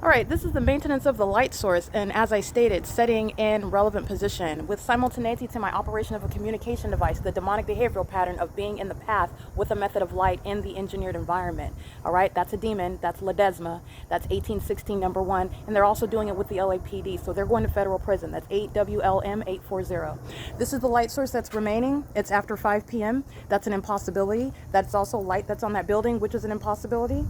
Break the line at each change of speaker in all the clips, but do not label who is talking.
All right, this is the maintenance of the light source, and as I stated, setting in relevant position with simultaneity to my operation of a communication device, the demonic behavioral pattern of being in the path with a method of light in the engineered environment. All right, that's a demon, that's Ledesma, that's 1816 number 1, and they're also doing it with the LAPD, so they're going to federal prison. That's 8WLM 840. This is the light source that's remaining. It's after 5 p.m. That's an impossibility. That's also light that's on that building, which is an impossibility.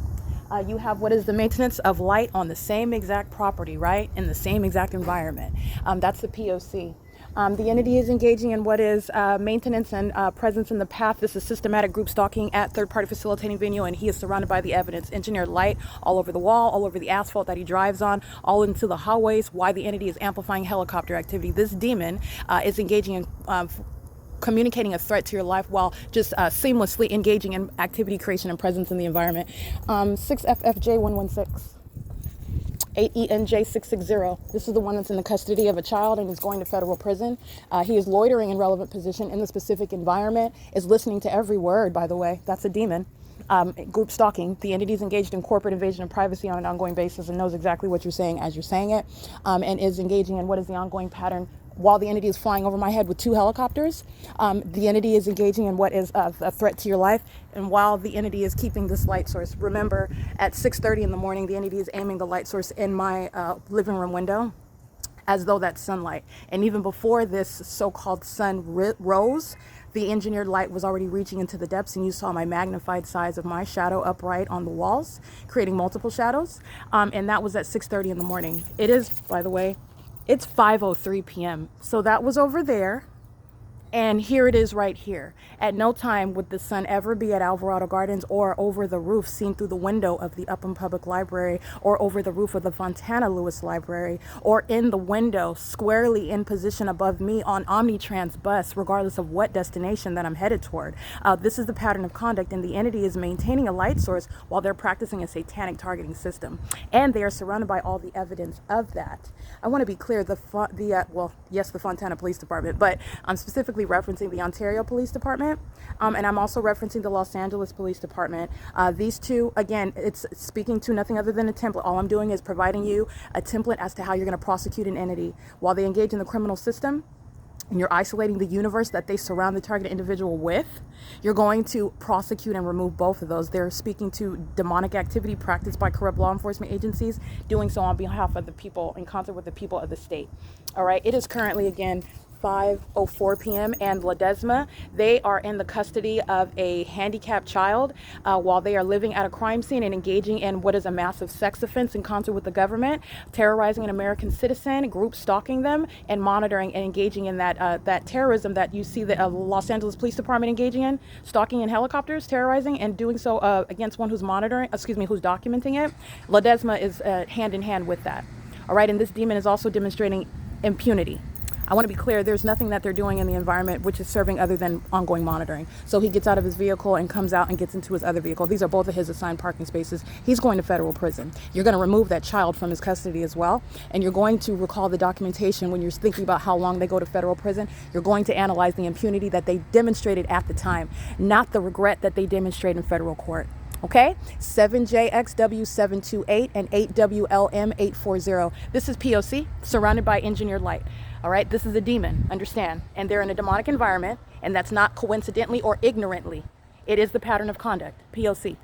You have what is the maintenance of light on the same exact property, right? In the same exact environment. That's the P.O.C. The entity is engaging in what is maintenance and presence in the path. This is systematic group stalking at third-party facilitating venue, and he is surrounded by the evidence. Engineered light all over the wall, all over the asphalt that he drives on, all into the hallways. Why the entity is amplifying helicopter activity. This demon is engaging in communicating a threat to your life while just seamlessly engaging in activity creation and presence in the environment. 6FFJ116. 8ENJ660. This is the one that's in the custody of a child and is going to federal prison. He is loitering in relevant position in the specific environment, is listening to every word, by the way. That's a demon. Group stalking. The entity is engaged in corporate invasion of privacy on an ongoing basis and knows exactly what you're saying as you're saying it, and is engaging in what is the ongoing pattern. While the entity is flying over my head with 2 helicopters, the entity is engaging in what is a threat to your life. And while the entity is keeping this light source, remember at 6:30 in the morning, the entity is aiming the light source in my living room window as though that's sunlight. And even before this so-called sun rose, the engineered light was already reaching into the depths, and you saw my magnified size of my shadow upright on the walls, creating multiple shadows. And that was at 6:30 in the morning. It is, by the way, it's 5:03 p.m. So that was over there, and here it is right here. At no time would the sun ever be at Alvarado Gardens or over the roof seen through the window of the Upham Public Library or over the roof of the Fontana Lewis Library or in the window squarely in position above me on Omnitrans bus, regardless of what destination that I'm headed toward. This is the pattern of conduct, and the entity is maintaining a light source while they're practicing a satanic targeting system, and they are surrounded by all the evidence of that. I want to be clear, the Fontana Police Department, but I'm specifically referencing the Ontario Police Department, and I'm also referencing the Los Angeles Police Department. These two, again, it's speaking to nothing other than a template. All I'm doing is providing you a template as to how you're going to prosecute an entity. While they engage in the criminal system, and you're isolating the universe that they surround the targeted individual with, you're going to prosecute and remove both of those. They're speaking to demonic activity practiced by corrupt law enforcement agencies, doing so on behalf of the people, in concert with the people of the state. All right, it is currently, again, 5:04 p.m. and Ledesma, they are in the custody of a handicapped child while they are living at a crime scene and engaging in what is a massive sex offense in concert with the government, terrorizing an American citizen, group stalking them, and monitoring and engaging in that terrorism that you see the Los Angeles Police Department engaging in, stalking in helicopters, terrorizing, and doing so against one who's who's documenting it. Ledesma is hand in hand with that. All right, and this demon is also demonstrating impunity. I want to be clear, there's nothing that they're doing in the environment which is serving other than ongoing monitoring. So he gets out of his vehicle and comes out and gets into his other vehicle. These are both of his assigned parking spaces. He's going to federal prison. You're going to remove that child from his custody as well. And you're going to recall the documentation when you're thinking about how long they go to federal prison. You're going to analyze the impunity that they demonstrated at the time, not the regret that they demonstrate in federal court. Okay, 7JXW728 and 8WLM 840. This is P.O.C. surrounded by engineered light. All right, this is a demon, understand? And they're in a demonic environment, and that's not coincidentally or ignorantly. It is the pattern of conduct, P.O.C.